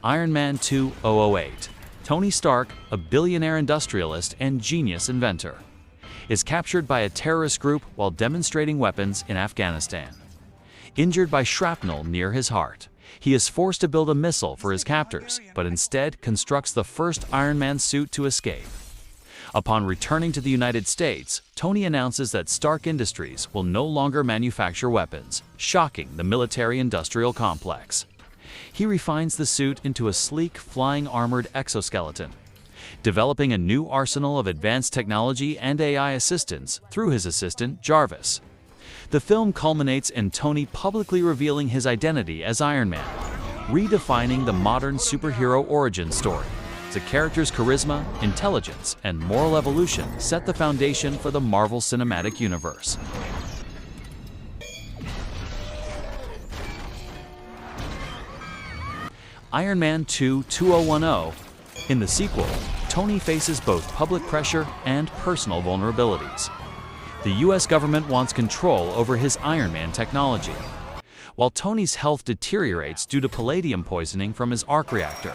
Iron Man 2008. Tony Stark, a billionaire industrialist and genius inventor, is captured by a terrorist group while demonstrating weapons in Afghanistan. Injured by shrapnel near his heart, he is forced to build a missile for his captors, but instead constructs the first Iron Man suit to escape. Upon returning to the United States, Tony announces that Stark Industries will no longer manufacture weapons, shocking the military-industrial complex. He refines the suit into a sleek, flying armored exoskeleton, developing a new arsenal of advanced technology and AI assistance through his assistant, Jarvis. The film culminates in Tony publicly revealing his identity as Iron Man, redefining the modern superhero origin story. The character's charisma, intelligence, and moral evolution set the foundation for the Marvel Cinematic Universe. Iron Man 2010. In the sequel, Tony faces both public pressure and personal vulnerabilities. The US government wants control over his Iron Man technology, while Tony's health deteriorates due to palladium poisoning from his arc reactor.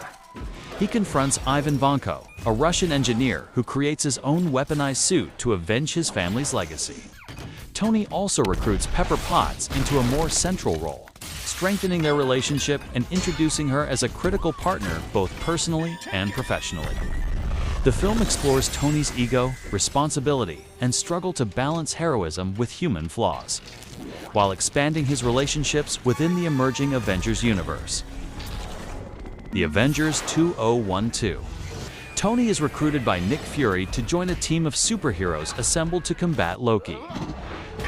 He confronts Ivan Vanko, a Russian engineer who creates his own weaponized suit to avenge his family's legacy. Tony also recruits Pepper Potts into a more central role, strengthening their relationship and introducing her as a critical partner both personally and professionally. The film explores Tony's ego, responsibility, and struggle to balance heroism with human flaws, while expanding his relationships within the emerging Avengers universe. The Avengers 2012. Tony is recruited by Nick Fury to join a team of superheroes assembled to combat Loki,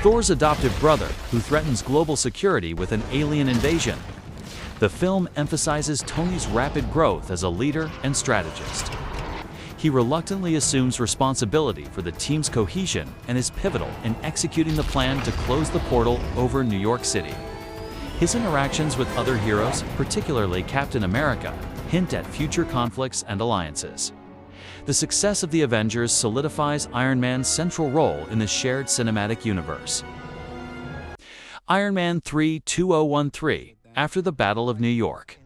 Thor's adoptive brother, who threatens global security with an alien invasion. The film emphasizes Tony's rapid growth as a leader and strategist. He reluctantly assumes responsibility for the team's cohesion and is pivotal in executing the plan to close the portal over New York City. His interactions with other heroes, particularly Captain America, hint at future conflicts and alliances. The success of the Avengers solidifies Iron Man's central role in the shared cinematic universe. Iron Man 2013. After the Battle of New York.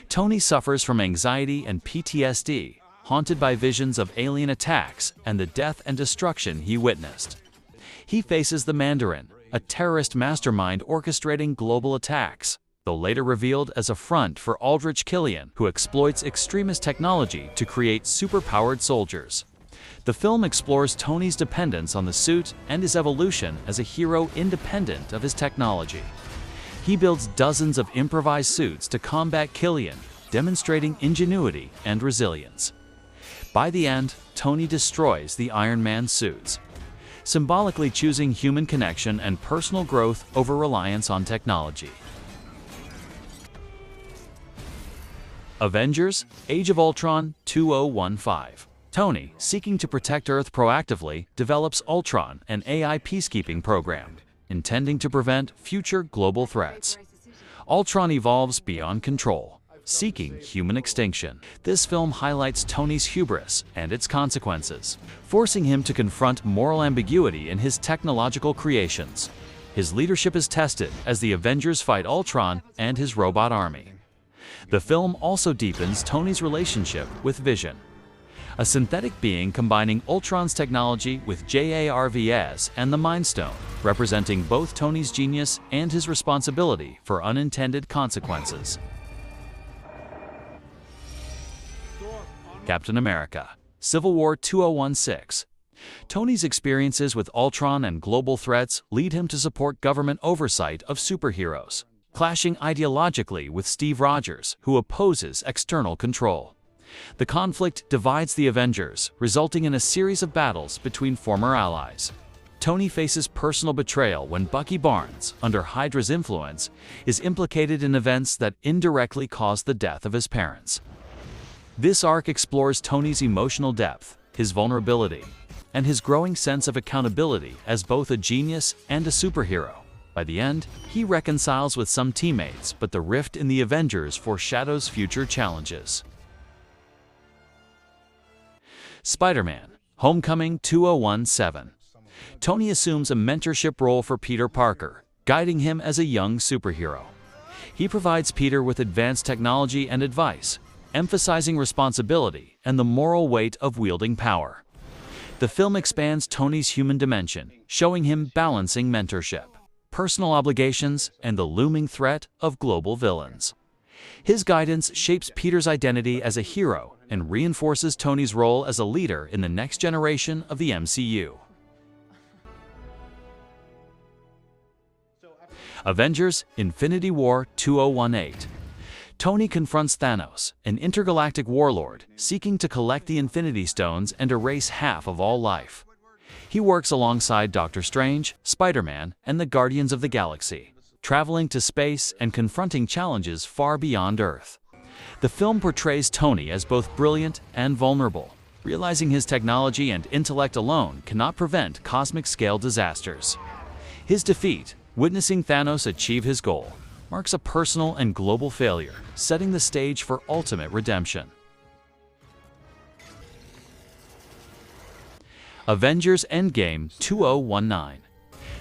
Tony suffers from anxiety and PTSD, haunted by visions of alien attacks and the death and destruction he witnessed. He faces the Mandarin, a terrorist mastermind orchestrating global attacks, though later revealed as a front for Aldrich Killian, who exploits extremist technology to create superpowered soldiers. The film explores Tony's dependence on the suit and his evolution as a hero independent of his technology. He builds dozens of improvised suits to combat Killian, demonstrating ingenuity and resilience. By the end, Tony destroys the Iron Man suits, symbolically choosing human connection and personal growth over reliance on technology. Avengers: Age of Ultron 2015. Tony, seeking to protect Earth proactively, develops Ultron, an AI peacekeeping program, intending to prevent future global threats. Ultron evolves beyond control, seeking human extinction. This film highlights Tony's hubris and its consequences, forcing him to confront moral ambiguity in his technological creations. His leadership is tested as the Avengers fight Ultron and his robot army. The film also deepens Tony's relationship with Vision, a synthetic being combining Ultron's technology with Jarvis and the Milestone, representing both Tony's genius and his responsibility for unintended consequences. Captain America: Civil War 2016. Tony's experiences with Ultron and global threats lead him to support government oversight of superheroes, clashing ideologically with Steve Rogers, who opposes external control. The conflict divides the Avengers, resulting in a series of battles between former allies. Tony faces personal betrayal when Bucky Barnes, under Hydra's influence, is implicated in events that indirectly caused the death of his parents. This arc explores Tony's emotional depth, his vulnerability, and his growing sense of accountability as both a genius and a superhero. By the end, he reconciles with some teammates, but the rift in the Avengers foreshadows future challenges. Spider-Man: Homecoming 2017. Tony assumes a mentorship role for Peter Parker, guiding him as a young superhero. He provides Peter with advanced technology and advice, emphasizing responsibility and the moral weight of wielding power. The film expands Tony's human dimension, showing him balancing mentorship, personal obligations, and the looming threat of global villains. His guidance shapes Peter's identity as a hero and reinforces Tony's role as a leader in the next generation of the MCU. Avengers: Infinity War 2018. Tony confronts Thanos, an intergalactic warlord seeking to collect the Infinity Stones and erase half of all life. He works alongside Doctor Strange, Spider-Man, and the Guardians of the Galaxy, traveling to space and confronting challenges far beyond Earth. The film portrays Tony as both brilliant and vulnerable, realizing his technology and intellect alone cannot prevent cosmic-scale disasters. His defeat, witnessing Thanos achieve his goal, marks a personal and global failure, setting the stage for ultimate redemption. Avengers: Endgame 2019.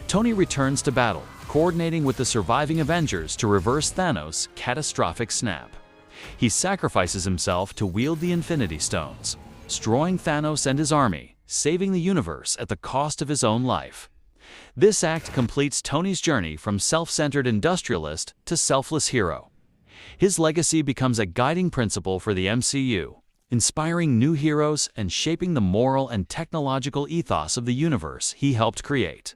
Tony returns to battle, coordinating with the surviving Avengers to reverse Thanos' catastrophic snap. He sacrifices himself to wield the Infinity Stones, destroying Thanos and his army, saving the universe at the cost of his own life. This act completes Tony's journey from self-centered industrialist to selfless hero. His legacy becomes a guiding principle for the MCU, inspiring new heroes and shaping the moral and technological ethos of the universe he helped create.